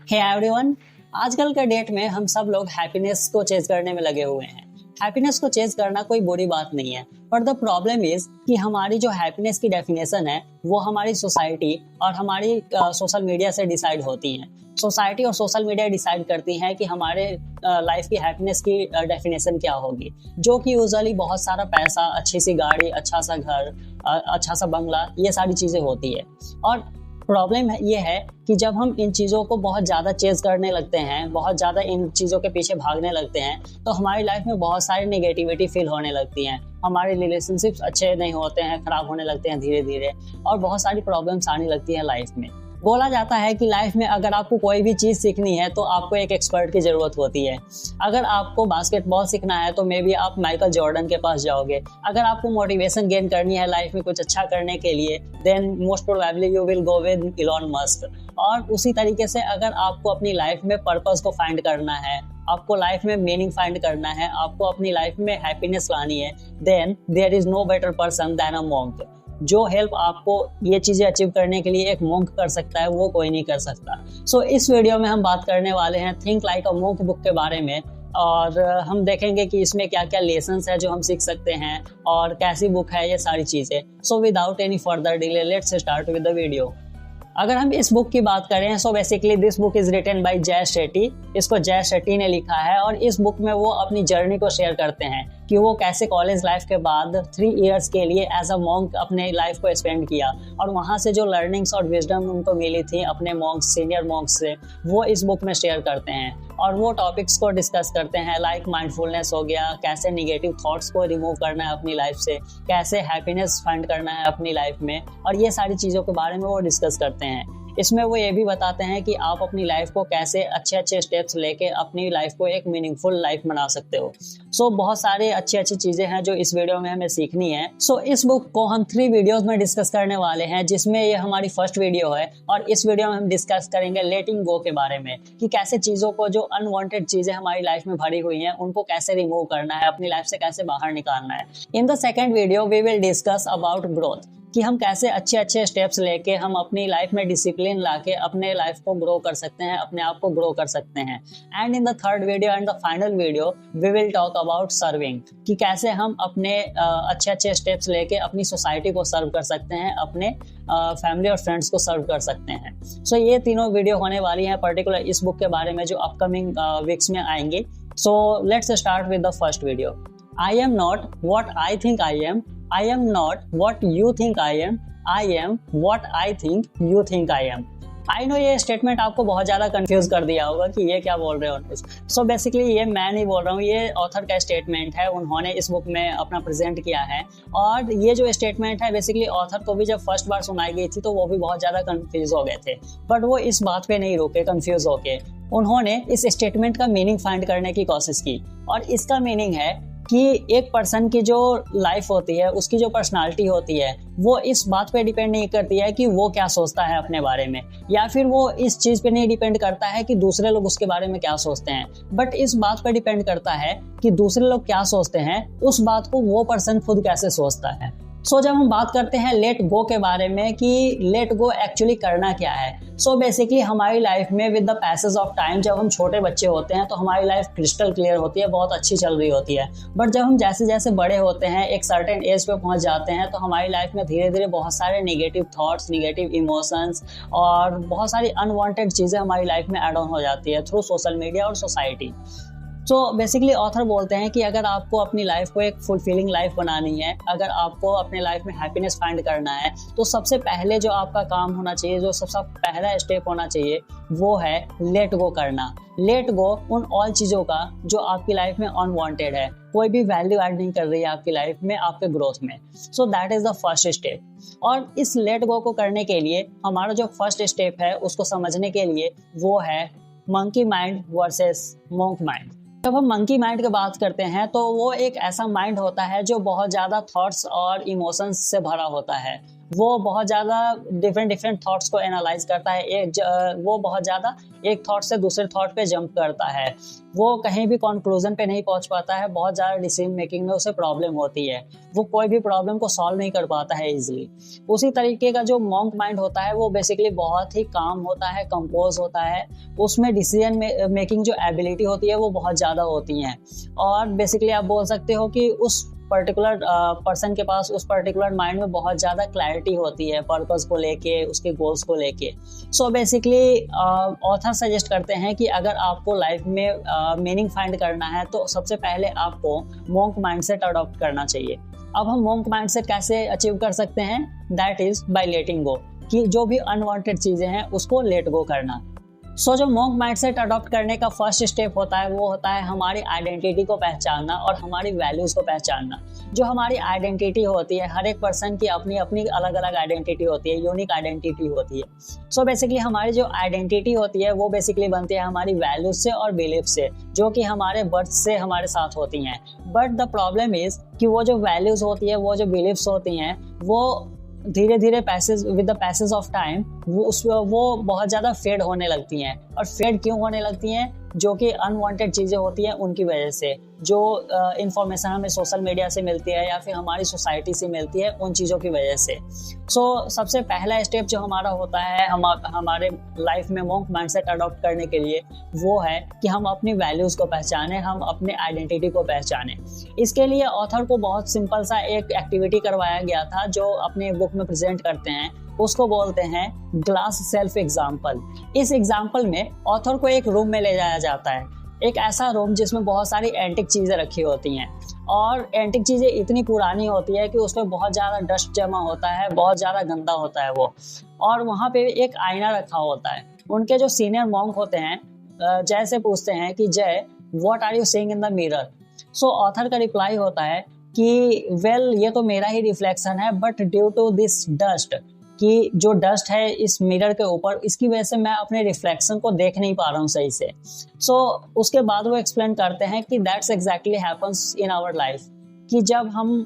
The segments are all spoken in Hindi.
हे एवरीवन, आजकल के डेट में हम सब लोग हैप्पीनेस को चेज करने में लगे हुए हैं। हैप्पीनेस को चेज करना कोई बुरी बात नहीं है, पर द प्रॉब्लम इज कि हमारी जो हैप्पीनेस की डेफिनेशन है वो हमारी सोसाइटी और हमारी सोशल मीडिया से डिसाइड होती है। सोसाइटी और सोशल मीडिया डिसाइड करती हैं कि हमारे लाइफ की हैप्पीनेस की डेफिनेशन क्या होगी, जो कि यूजुअली बहुत सारा पैसा, अच्छी सी गाड़ी, अच्छा सा घर, अच्छा सा बंगला, ये सारी चीज़ें होती है। और प्रॉब्लम ये है कि जब हम इन चीज़ों को बहुत ज़्यादा चेज करने लगते हैं, बहुत ज़्यादा इन चीज़ों के पीछे भागने लगते हैं, तो हमारी लाइफ में बहुत सारी नेगेटिविटी फील होने लगती हैं। हमारे रिलेशनशिप्स अच्छे नहीं होते हैं, खराब होने लगते हैं धीरे धीरे, और बहुत सारी प्रॉब्लम्स आने लगती है लाइफ में। बोला जाता है कि लाइफ में अगर आपको कोई भी चीज़ सीखनी है तो आपको एक एक्सपर्ट की ज़रूरत होती है। अगर आपको बास्केटबॉल सीखना है तो मे बी आप माइकल जॉर्डन के पास जाओगे। अगर आपको मोटिवेशन गेन करनी है लाइफ में कुछ अच्छा करने के लिए, then most probably you will go with Elon Musk. और उसी तरीके से अगर आपको अपनी लाइफ में पर्पस को फाइंड करना है, आपको लाइफ में मीनिंग फाइंड करना है, आपको अपनी लाइफ में हैप्पीनेस लानी है, then there is no better person than a monk. जो हेल्प आपको ये चीज़ें अचीव करने के लिए एक मॉन्क कर सकता है, वो कोई नहीं कर सकता। सो इस वीडियो में हम बात करने वाले हैं think like a monk book के बारे में, और हम देखेंगे कि इसमें क्या क्या लेसन्स है जो हम सीख सकते हैं और कैसी बुक है, ये सारी चीज़ें। So without any further delay let's start with the video. अगर हम इस बुक की बात करें, so basically this book is written by Jay Shetty. इसको जय शेट्टी ने लिखा है, और इस बुक में वो अपनी जर्नी को शेयर करते हैं कि वो कैसे कॉलेज लाइफ के बाद 3 इयर्स के लिए एज अ मॉन्क अपने लाइफ को स्पेंड किया, और वहाँ से जो लर्निंग्स और विजडम उनको मिली थी अपने मॉन्क्स, सीनियर मॉन्क्स से, वो इस बुक में शेयर करते हैं। और वो टॉपिक्स को डिस्कस करते हैं, लाइक माइंडफुलनेस हो गया, कैसे निगेटिव थॉट्स को रिमूव करना है अपनी लाइफ से, कैसे हैप्पीनेस फाइंड करना है अपनी लाइफ में, और ये सारी चीज़ों के बारे में वो डिस्कस करते हैं। इसमें वो ये भी बताते हैं कि आप अपनी लाइफ को कैसे अच्छे अच्छे स्टेप्स लेके अपनी लाइफ को एक मीनिंगफुल लाइफ बना सकते हो। सो बहुत सारे अच्छी अच्छी चीज़ें हैं जो इस वीडियो में हमें सीखनी है। सो इस बुक को हम 3 वीडियोस में डिस्कस करने वाले हैं, जिसमें ये हमारी फर्स्ट वीडियो है, और इस वीडियो में हम डिस्कस करेंगे लेटिंग गो के बारे में, कि कैसे चीज़ों को, जो अनवांटेड चीज़ें हमारी लाइफ में भरी हुई हैं, उनको कैसे रिमूव करना है, अपनी लाइफ से कैसे बाहर निकालना है। In the second video we will discuss about growth, कि हम कैसे अच्छे अच्छे स्टेप्स लेके हम अपनी लाइफ में डिसिप्लिन लाके अपने लाइफ को ग्रो कर सकते हैं, अपने आप को ग्रो कर सकते हैं। And in the third video and the final video we will talk about serving, कि कैसे हम अपने अच्छे अच्छे स्टेप्स लेके अपनी सोसाइटी को सर्व कर सकते हैं, अपने फैमिली और फ्रेंड्स को सर्व कर सकते हैं। सो ये तीनों वीडियो होने वाली हैं पर्टिकुलर इस बुक के बारे में, जो अपकमिंग वीक्स में आएंगी। So let's start with the first video. I am not what I think I am. I am not what you think I am. I am what I think you think I am. I know ये स्टेटमेंट आपको बहुत ज़्यादा कंफ्यूज कर दिया होगा कि ये क्या बोल रहे हो। सो बेसिकली ये मैं नहीं बोल रहा हूँ, ये ऑथर का स्टेटमेंट है, उन्होंने इस बुक में अपना प्रेजेंट किया है। और ये जो स्टेटमेंट है, बेसिकली ऑथर को भी जब फर्स्ट बार सुनाई गई थी तो वो भी बहुत ज़्यादा कंफ्यूज हो गए थे, बट वो इस बात पे नहीं रुके कंफ्यूज होके। उन्होंने इस स्टेटमेंट का मीनिंग फाइंड करने की कोशिश की, और इसका मीनिंग है कि एक पर्सन की जो लाइफ होती है, उसकी जो पर्सनालिटी होती है, वो इस बात पे डिपेंड नहीं करती है कि वो क्या सोचता है अपने बारे में, या फिर वो इस चीज़ पे नहीं डिपेंड करता है कि दूसरे लोग उसके बारे में क्या सोचते हैं, बट इस बात पे डिपेंड करता है कि दूसरे लोग क्या सोचते हैं, उस बात को वो पर्सन खुद कैसे सोचता है। सो जब हम बात करते हैं लेट गो के बारे में, कि लेट गो एक्चुअली करना क्या है, सो बेसिकली हमारी लाइफ में with the passage of time, जब हम छोटे बच्चे होते हैं तो हमारी लाइफ क्रिस्टल क्लियर होती है, बहुत अच्छी चल रही होती है, बट जब हम जैसे जैसे बड़े होते हैं, एक सर्टेन एज पे पहुंच जाते हैं, तो हमारी लाइफ में धीरे धीरे बहुत सारे नेगेटिव थॉट्स, नेगेटिव इमोशंस और बहुत सारी अनवांटेड चीज़ें हमारी लाइफ में ऐड ऑन हो जाती है थ्रू सोशल मीडिया और सोसाइटी। सो बेसिकली ऑथर बोलते हैं कि अगर आपको अपनी लाइफ को एक फुलफिलिंग लाइफ बनानी है, अगर आपको अपने लाइफ में हैप्पीनेस फाइंड करना है, तो सबसे पहले जो आपका काम होना चाहिए, जो सबसे पहला स्टेप होना चाहिए, वो है लेट गो करना। लेट गो उन ऑल चीज़ों का जो आपकी लाइफ में अनवांटेड है, कोई भी वैल्यू ऐड नहीं कर रही है आपकी लाइफ में, आपके ग्रोथ में। So that is the first step. और इस लेट गो को करने के लिए हमारा जो फर्स्ट स्टेप है, उसको समझने के लिए, वो है monkey mind versus monk mind. जब हम मंकी माइंड की बात करते हैं तो वो एक ऐसा माइंड होता है जो बहुत ज़्यादा थॉट्स और इमोशंस से भरा होता है, वो बहुत ज़्यादा डिफरेंट थॉट्स को एनालाइज करता है, वो बहुत ज़्यादा एक थॉट से दूसरे थॉट पे जंप करता है, वो कहीं भी कंक्लूजन पे नहीं पहुंच पाता है, बहुत ज़्यादा डिसीजन मेकिंग में उसे प्रॉब्लम होती है, वो कोई भी प्रॉब्लम को सॉल्व नहीं कर पाता है इजीली। उसी तरीके का जो मॉन्क माइंड होता है वो बेसिकली बहुत ही काम होता है, कंपोज होता है, उसमें डिसीजन मेकिंग जो एबिलिटी होती है वो बहुत ज़्यादा होती हैं, और बेसिकली आप बोल सकते हो कि उस पर्टिकुलर पर्सन के पास उस पर्टिकुलर माइंड में बहुत ज़्यादा क्लैरिटी होती है पर्पस को लेके, उसके गोल्स को लेके। सो बेसिकली ऑथर सजेस्ट करते हैं कि अगर आपको लाइफ में मीनिंग फाइंड करना है तो सबसे पहले आपको मॉन्क माइंडसेट अडॉप्ट करना चाहिए। अब हम मॉन्क माइंडसेट कैसे अचीव कर सकते हैं? दैट इज बाय लेटिंग गो, कि जो भी अनवांटेड चीज़ें हैं उसको लेट गो करना। सो जो मॉन्क माइंडसेट अडॉप्ट करने का फर्स्ट स्टेप होता है वो होता है हमारी आइडेंटिटी को पहचानना और हमारी वैल्यूज़ को पहचानना। जो हमारी आइडेंटिटी होती है, हर एक पर्सन की अपनी अपनी अलग अलग आइडेंटिटी होती है, यूनिक आइडेंटिटी होती है। सो बेसिकली हमारी जो आइडेंटिटी होती है वो बेसिकली बनती है हमारी वैल्यूज से और बिलीफ से, जो कि हमारे बर्थ से हमारे साथ होती हैं। बट द प्रॉब्लम इज कि वो जो वैल्यूज होती है, वो जो बिलीफ्स होती हैं, वो धीरे धीरे with the passage of time वो बहुत ज़्यादा फेड होने लगती हैं। और फेड क्यों होने लगती हैं? जो कि अनवांटेड चीज़ें होती हैं उनकी वजह से, जो इंफॉर्मेशन हमें सोशल मीडिया से मिलती है या फिर हमारी सोसाइटी से मिलती है, उन चीज़ों की वजह से। सो सबसे पहला स्टेप जो हमारा होता है हमारे लाइफ में मॉन्क माइंडसेट अडॉप्ट करने के लिए, वो है कि हम अपनी वैल्यूज़ को पहचानें, हम अपने आइडेंटिटी को पहचानें। इसके लिए ऑथर को बहुत सिंपल सा एक एक्टिविटी करवाया गया था जो अपने बुक में प्रेजेंट करते हैं, उसको बोलते हैं ग्लास सेल्फ एग्जाम्पल। इस एग्जाम्पल में ऑथर को एक रूम में ले जाया जाता है, एक ऐसा रूम जिसमें बहुत सारी एंटिक चीज़ें रखी होती हैं, और एंटिक चीज़ें इतनी पुरानी होती है कि उसमें बहुत ज़्यादा डस्ट जमा होता है, बहुत ज़्यादा गंदा होता है वो। और वहाँ पे एक आईना रखा होता है। उनके जो सीनियर मॉन्क होते हैं जैसे पूछते हैं कि Jay, what are you seeing in the mirror? So author का रिप्लाई होता है कि वेल, ये तो मेरा ही रिफ्लेक्शन है, but due to this dust, कि जो डस्ट है इस मिरर के ऊपर, इसकी वजह से मैं अपने रिफ्लेक्शन को देख नहीं पा रहा हूँ सही से। सो उसके बाद वो एक्सप्लेन करते हैं कि that's exactly happens in our life, कि जब हम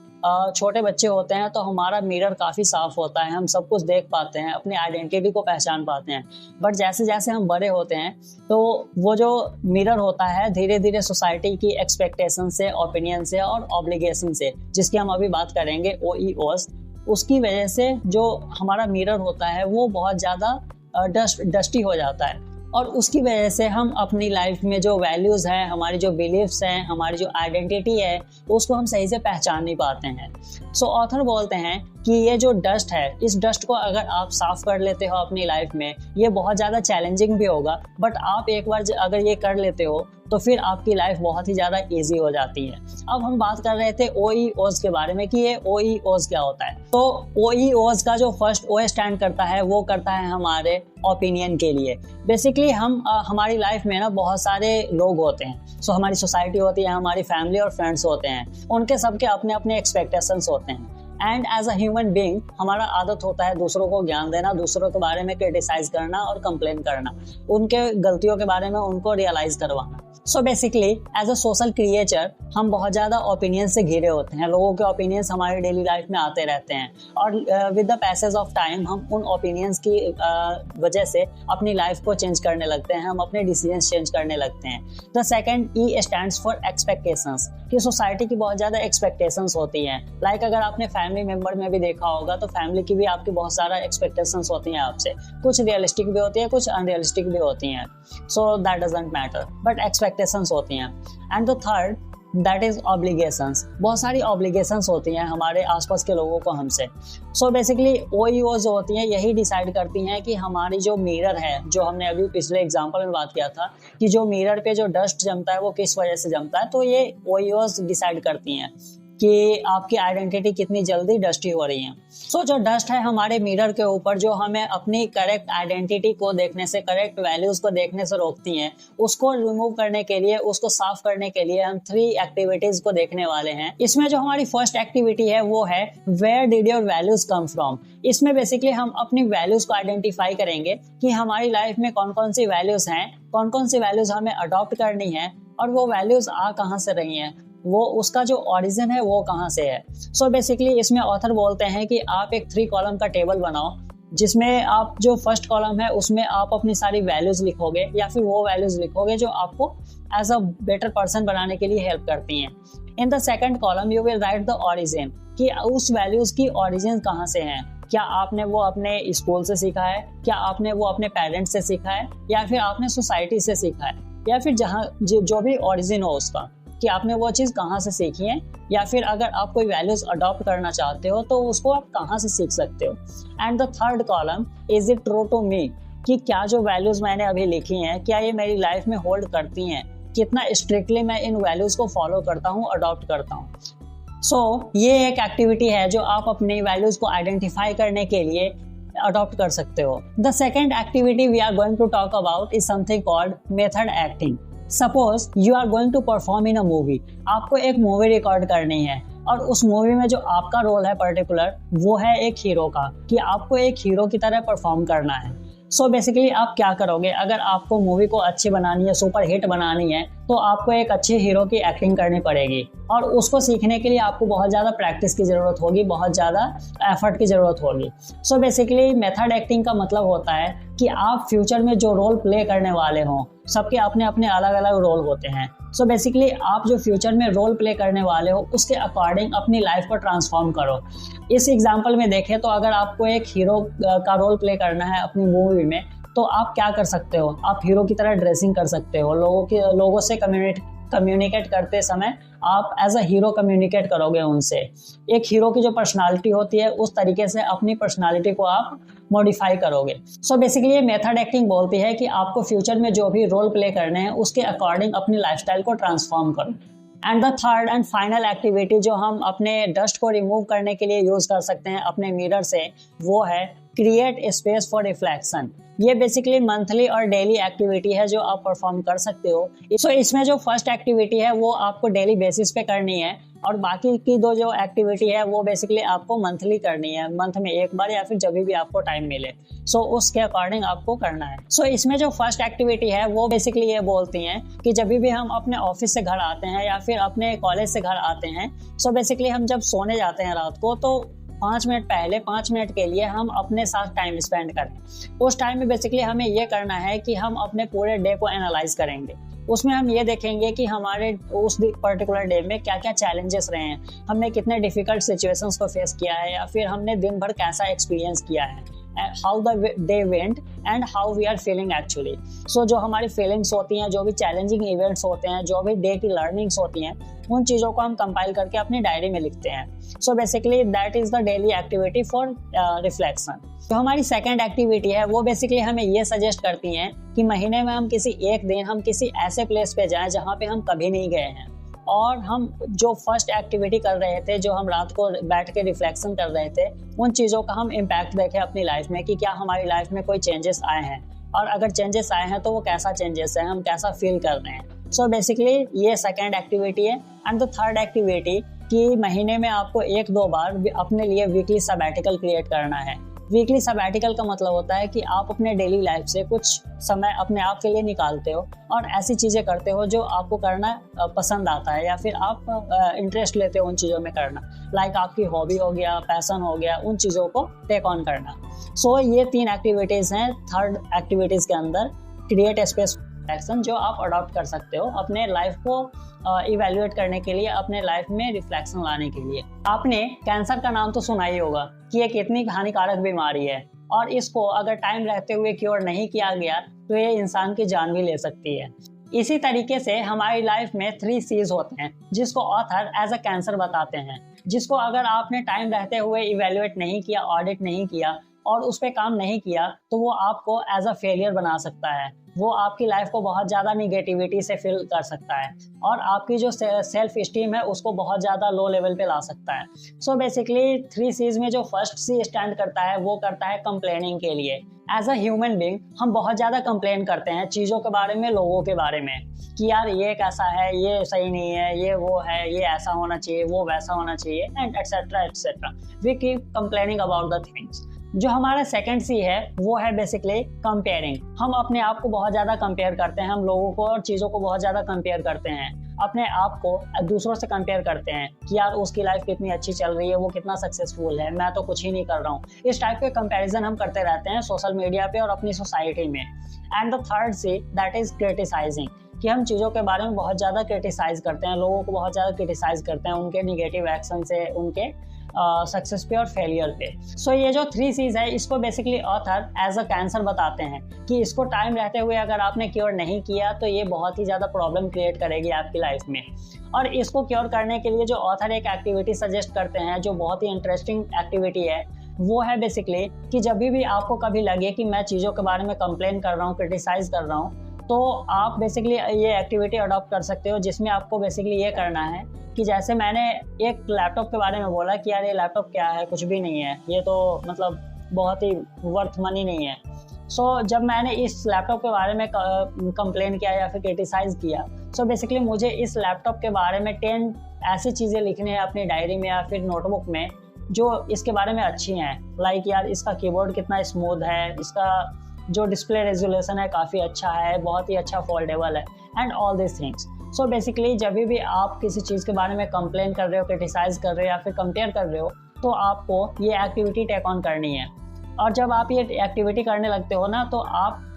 छोटे बच्चे होते हैं तो हमारा मिरर काफ़ी साफ होता है, हम सब कुछ देख पाते हैं, अपनी आइडेंटिटी को पहचान पाते हैं। बट जैसे जैसे हम बड़े होते हैं तो वो जो मिरर होता है धीरे धीरे सोसाइटी की एक्सपेक्टेशन से, ओपिनियन से और ऑब्लिगेशन से, जिसकी हम अभी बात करेंगे, OEOs, उसकी वजह से जो हमारा मिरर होता है वो बहुत ज़्यादा डस्टी हो जाता है, और उसकी वजह से हम अपनी लाइफ में जो वैल्यूज़ हैं, हमारी जो बिलीव्स हैं, हमारी जो आइडेंटिटी है, उसको हम सही से पहचान नहीं पाते हैं। सो ऑथर बोलते हैं कि ये जो डस्ट है, इस डस्ट को अगर आप साफ कर लेते हो अपनी लाइफ में, ये बहुत ज़्यादा चैलेंजिंग भी होगा, बट आप एक बार अगर ये कर लेते हो तो फिर आपकी लाइफ बहुत ही ज़्यादा ईजी हो जाती है। अब हम बात कर रहे थे OEOs के बारे में कि ये OEOs क्या होता है। तो OEOs का जो फर्स्ट O स्टैंड करता है वो करता है हमारे ओपिनियन के लिए। बेसिकली हमारी लाइफ में ना बहुत सारे लोग होते हैं। सो हमारी सोसाइटी होती है, हमारी फैमिली और फ्रेंड्स होते हैं, उनके सबके अपने अपने एक्सपेक्टेशंस होते हैं। And as a human being हमारा आदत होता है दूसरों को ज्ञान देना, दूसरों के बारे में क्रिटिसाइज करना और कंप्लेन करना, उनके गलतियों के बारे में उनको रियलाइज करवाना। So basically as a social creature हम बहुत ज़्यादा ओपिनियन से घिरे होते हैं, लोगों के ओपिनियंस हमारी डेली लाइफ में आते रहते हैं, और with the passage of time हम उन ओपिनियंस की वजह से अपनी लाइफ को चेंज करने लगते हैं, हम अपने डिसीजंस चेंज करने लगते हैं। The second E stands for expectations, कि सोसाइटी की बहुत ज़्यादा एक्सपेक्टेशंस होती हैं। लाइक अगर आपने फैमिली मेम्बर में भी देखा होगा तो फैमिली की भी आपकी बहुत सारा एक्सपेक्टेशंस होती हैं आपसे, कुछ रियलिस्टिक भी होती है, कुछ अनरियलिस्टिक भी होती हैं। So that doesn't matter, but expectations होती हैं। And the third that is obligations, बहुत सारी ऑब्लिगेशंस होती हैं हमारे आसपास के लोगों को हमसे। सो बेसिकली OEO जो होती हैं यही डिसाइड करती हैं कि हमारी जो मिरर है, जो हमने अभी पिछले एग्जांपल में बात किया था कि जो मिरर पे जो डस्ट जमता है वो किस वजह से जमता है, तो ये OEOs डिसाइड करती हैं कि आपकी आइडेंटिटी कितनी जल्दी डस्टी हो रही है। सो जो डस्ट है हमारे मिरर के ऊपर, जो हमें अपनी करेक्ट आइडेंटिटी को देखने से, करेक्ट वैल्यूज को देखने से रोकती हैं, उसको रिमूव करने के लिए, उसको साफ करने के लिए हम 3 एक्टिविटीज को देखने वाले हैं। इसमें जो हमारी फर्स्ट एक्टिविटी है वो है where did your values come from. इसमें बेसिकली हम अपनी वैल्यूज को आइडेंटिफाई करेंगे कि हमारी लाइफ में कौन कौन सी वैल्यूज हैं, कौन कौन सी वैल्यूज हमें अडॉप्ट करनी है, और वो वैल्यूज आ कहाँ से रही हैं। वो उसका जो ओरिजिन है वो कहाँ से है। सो बेसिकली इसमें ऑथर बोलते हैं कि आप एक 3 कॉलम का टेबल बनाओ, जिसमें आप जो फर्स्ट कॉलम है उसमें आप अपनी सारी वैल्यूज लिखोगे या फिर वो वैल्यूज लिखोगे जो आपको एज अ बेटर पर्सन बनाने के लिए हेल्प करती हैं। In the second column you will write the origin, कि उस वैल्यूज की ओरिजिन कहाँ से हैं। क्या आपने वो अपने स्कूल से सीखा है, क्या आपने वो अपने पेरेंट्स से सीखा है, या फिर आपने सोसाइटी से सीखा है, या फिर जहाँ जो भी ओरिजिन हो उसका, कि आपने वो चीज़ कहाँ से सीखी है, या फिर अगर आप कोई वैल्यूज अडॉप्ट करना चाहते हो तो उसको आप कहाँ से सीख सकते हो। And the third column is it true to me, कि क्या जो वैल्यूज मैंने अभी लिखी हैं क्या ये मेरी लाइफ में होल्ड करती हैं, कितना स्ट्रिक्टली मैं इन वैल्यूज को फॉलो करता हूँ, अडॉप्ट करता हूँ। सो ये एक एक्टिविटी है जो आप अपनी वैल्यूज को आइडेंटिफाई करने के लिए अडॉप्ट कर सकते हो। The second activity we are going to talk about is something called method acting. Suppose you are going to perform in a movie, आपको एक मूवी रिकॉर्ड करनी है और उस मूवी में जो आपका रोल है पर्टिकुलर वो है एक हीरो का, कि आपको एक हीरो की तरह परफॉर्म करना है। सो बेसिकली आप क्या करोगे, अगर आपको मूवी को अच्छी बनानी है, सुपर हिट बनानी है, तो आपको एक अच्छे हीरो की एक्टिंग करनी पड़ेगी और उसको सीखने के लिए आपको बहुत ज़्यादा प्रैक्टिस की ज़रूरत होगी, बहुत ज़्यादा एफर्ट की ज़रूरत होगी। सो बेसिकली मेथड एक्टिंग का मतलब होता है कि आप फ्यूचर में जो रोल प्ले करने वाले हों, सबके अपने अपने अलग अलग रोल होते हैं। सो बेसिकली आप जो फ्यूचर में रोल प्ले करने वाले हो उसके अकॉर्डिंग अपनी लाइफ को ट्रांसफॉर्म करो। इस एग्जांपल में देखें तो अगर आपको एक हीरो का रोल प्ले करना है अपनी मूवी में, तो आप क्या कर सकते हो, आप हीरो की तरह ड्रेसिंग कर सकते हो, लोगों से कम्युनिकेट करते समय आप एज अ हीरो कम्युनिकेट करोगे उनसे। एक हीरो की जो पर्सनालिटी होती है उस तरीके से अपनी पर्सनालिटी को आप मॉडिफाई करोगे। सो बेसिकली ये मेथड एक्टिंग बोलती है कि आपको फ्यूचर में जो भी रोल प्ले करने हैं उसके अकॉर्डिंग अपनी लाइफस्टाइल को ट्रांसफॉर्म करो। And the third and final activity जो हम अपने डस्ट को रिमूव करने के लिए यूज कर सकते हैं अपने मिरर से, वो है क्रिएट स्पेस फॉर रिफ्लेक्शन। ये बेसिकली मंथली और डेली एक्टिविटी है जो आप परफॉर्म कर सकते हो। सो इसमें जो फर्स्ट एक्टिविटी है वो आपको डेली बेसिस पे करनी है और बाकी की दो जो एक्टिविटी है वो बेसिकली आपको मंथली करनी है, मंथ में एक बार या फिर जब भी आपको टाइम मिले। सो उसके अकॉर्डिंग आपको करना है। सो इसमें जो फर्स्ट एक्टिविटी है वो बेसिकली ये बोलती हैं कि जब भी हम अपने ऑफिस से घर आते हैं या फिर अपने कॉलेज से घर आते हैं, सो बेसिकली हम जब सोने जाते हैं रात को, तो 5 मिनट पहले 5 मिनट के लिए हम अपने साथ टाइम स्पेंड करें। उस टाइम में बेसिकली हमें ये करना है कि हम अपने पूरे डे को एनालाइज करेंगे। उसमें हम ये देखेंगे कि हमारे उस पर्टिकुलर डे में क्या क्या चैलेंजेस रहे हैं, हमने कितने डिफिकल्ट सिचुएशंस को फेस किया है या फिर हमने दिन भर कैसा एक्सपीरियंस किया है, how the day went and how we are feeling actually. So जो हमारी फीलिंग्स होती हैं, जो भी चैलेंजिंग इवेंट्स होते हैं, जो भी डे की लर्निंग्स होती हैं, उन चीज़ों को हम कंपाइल करके अपनी डायरी में लिखते हैं। So basically that is the daily activity for reflection. जो हमारी सेकेंड एक्टिविटी है वो बेसिकली हमें ये सजेस्ट करती हैं कि महीने में हम किसी एक दिन हम किसी ऐसे प्लेस पे जाएं जहाँ पे हम कभी नहीं गए हैं, और हम जो फर्स्ट एक्टिविटी कर रहे थे, जो हम रात को बैठ के रिफ्लेक्शन कर रहे थे, उन चीज़ों का हम इम्पैक्ट देखें अपनी लाइफ में कि क्या हमारी लाइफ में कोई चेंजेस आए हैं, और अगर चेंजेस आए हैं तो वो कैसा चेंजेस है, हम कैसा फील कर रहे हैं। सो बेसिकली ये सेकेंड एक्टिविटी है। एंड द थर्ड एक्टिविटी कि महीने में आपको 1-2 बार अपने लिए वीकली सबैटिकल क्रिएट करना है। वीकली सबैटिकल का मतलब होता है कि आप अपने डेली लाइफ से कुछ समय अपने आप के लिए निकालते हो और ऐसी चीज़ें करते हो जो आपको करना पसंद आता है या फिर आप इंटरेस्ट लेते हो उन चीज़ों में करना, लाइक आपकी हॉबी हो गया, पैशन हो गया, उन चीज़ों को टेक ऑन करना। सो ये 3 एक्टिविटीज़ हैं थर्ड एक्टिविटीज़ के अंदर, क्रिएट स्पेस एक्शन, जो आप अडॉप्ट कर सकते हो अपने लाइफ को इवैल्यूएट करने के लिए, अपने लाइफ में रिफ्लेक्शन लाने के लिए। आपने कैंसर का नाम तो सुना ही होगा कि ये कितनी हानिकारक बीमारी है और इसको अगर टाइम रहते हुए क्योर नहीं किया गया तो ये इंसान की जान भी ले सकती है। इसी तरीके से हमारी लाइफ में 3 C's होते हैं जिसको ऑथर एज अ कैंसर बताते हैं, जिसको अगर आपने टाइम रहते हुए इवैल्यूएट नहीं किया, ऑडिट नहीं किया और उस पर काम नहीं किया तो वो आपको एज अ फेलियर बना सकता है, वो आपकी लाइफ को बहुत ज़्यादा निगेटिविटी से फिल कर सकता है और आपकी जो सेल्फ स्टीम है उसको बहुत ज़्यादा लो लेवल पे ला सकता है। सो बेसिकली 3 C's में जो फर्स्ट C स्टैंड करता है वो करता है कंप्लेनिंग के लिए। एज अ ह्यूमन बीइंग हम बहुत ज़्यादा कंप्लेन करते हैं चीज़ों के बारे में, लोगों के बारे में, कि यार ये कैसा है, ये सही नहीं है, ये वो है, ये ऐसा होना चाहिए, वो वैसा होना चाहिए, and etcetera etcetera. We keep complaining about the things. जो हमारा सेकंड सी है वो है बेसिकली कंपेयरिंग। हम अपने आप को बहुत ज़्यादा कंपेयर करते हैं, हम लोगों को और चीज़ों को बहुत ज़्यादा कंपेयर करते हैं, अपने आप को दूसरों से कंपेयर करते हैं कि यार उसकी लाइफ कितनी अच्छी चल रही है, वो कितना सक्सेसफुल है, मैं तो कुछ ही नहीं कर रहा हूँ। इस टाइप के कंपैरिजन हम करते रहते हैं सोशल मीडिया पे और अपनी सोसाइटी में। And the third C that is criticizing, कि हम चीज़ों के बारे में बहुत ज़्यादा क्रिटिसाइज करते हैं, लोगों को बहुत ज़्यादा क्रिटिसाइज करते हैं उनके निगेटिव एक्शन से, उनके सक्सेस पे और फेलियर पे। सो ये जो 3 C's है इसको basically author as a cancer बताते हैं कि इसको टाइम रहते हुए अगर आपने क्योर नहीं किया तो ये बहुत ही ज़्यादा प्रॉब्लम क्रिएट करेगी आपकी लाइफ में। और इसको क्योर करने के लिए जो ऑथर एक एक्टिविटी सजेस्ट करते हैं जो बहुत ही इंटरेस्टिंग एक्टिविटी है, वो है बेसिकली कि जब भी आपको कभी लगे कि मैं चीज़ों के बारे में कंप्लेन कर रहा हूँ, क्रिटिसाइज कर रहा हूँ, तो आप बेसिकली ये एक्टिविटी अडॉप्ट कर सकते हो, जिसमें आपको बेसिकली ये करना है कि जैसे मैंने एक लैपटॉप के बारे में बोला कि यार ये लैपटॉप क्या है, कुछ भी नहीं है, ये तो मतलब बहुत ही वर्थ मनी नहीं है। सो जब मैंने इस लैपटॉप के बारे में कंप्लेन किया या फिर क्रिटिसाइज़ किया, सो बेसिकली मुझे इस लैपटॉप के बारे में 10 ऐसी चीज़ें लिखनी है अपनी डायरी में या फिर नोटबुक में जो इसके बारे में अच्छी हैं। लाइक यार इसका कीबोर्ड कितना स्मूथ है, इसका जो डिस्प्ले रेजोल्यूशन है काफ़ी अच्छा है, बहुत ही अच्छा फोल्डेबल है, and all this things. So basically जब भी आप किसी चीज़ के बारे में कंप्लेन कर रहे हो, क्रिटिसाइज़ कर रहे हो या फिर कंपेयर कर रहे हो, तो आपको ये एक्टिविटी टेक ऑन करनी है। और जब आप ये एक्टिविटी करने लगते हो ना, तो आप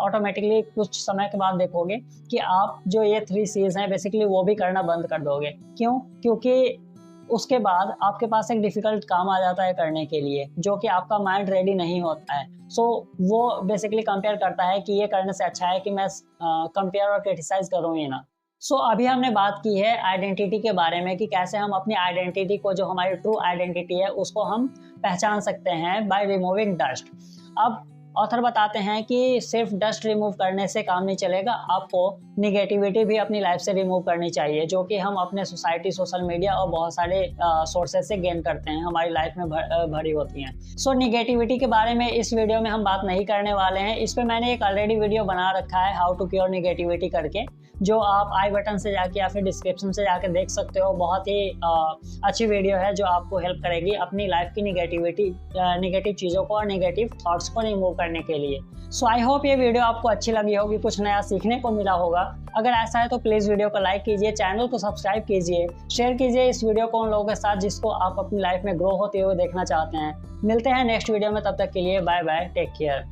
ऑटोमेटिकली कुछ समय के बाद देखोगे कि आप जो ये 3 C's हैं बेसिकली वो भी करना बंद कर दोगे। क्यों? क्योंकि उसके बाद आपके पास एक डिफ़िकल्ट काम आ जाता है करने के लिए, जो कि आपका माइंड रेडी नहीं होता है। सो वो बेसिकली कंपेयर करता है कि ये करने से अच्छा है कि मैं कंपेयर और क्रिटिसाइज़ करूँ ही ना। सो अभी हमने बात की है आइडेंटिटी के बारे में कि कैसे हम अपनी आइडेंटिटी को, जो हमारी ट्रू आइडेंटिटी है, उसको हम पहचान सकते हैं बाय रिमूविंग डस्ट। अब ऑथर बताते हैं कि सिर्फ डस्ट रिमूव करने से काम नहीं चलेगा, आपको निगेटिविटी भी अपनी लाइफ से रिमूव करनी चाहिए, जो कि हम अपने सोसाइटी, सोशल मीडिया और बहुत सारे सोर्सेज से गेन करते हैं, हमारी लाइफ में भरी होती हैं। सो निगेटिविटी के बारे में इस वीडियो में हम बात नहीं करने वाले हैं। इस पर मैंने एक ऑलरेडी वीडियो बना रखा है, हाउ टू क्योर निगेटिविटी करके, जो आप आई बटन से जाके या फिर डिस्क्रिप्शन से जाके देख सकते हो। बहुत ही अच्छी वीडियो है जो आपको हेल्प करेगी अपनी लाइफ की निगेटिव चीज़ों को और निगेटिव थॉट्स को रिमूव करने के लिए। सो आई होप ये वीडियो आपको अच्छी लगी होगी, कुछ नया सीखने को मिला होगा। अगर ऐसा है तो प्लीज़ वीडियो को लाइक कीजिए, चैनल को सब्सक्राइब कीजिए, शेयर कीजिए इस वीडियो को उन लोगों के साथ जिसको आप अपनी लाइफ में ग्रो होते हुए देखना चाहते हैं। मिलते हैं नेक्स्ट वीडियो में, तब तक के लिए बाय बाय, टेक केयर।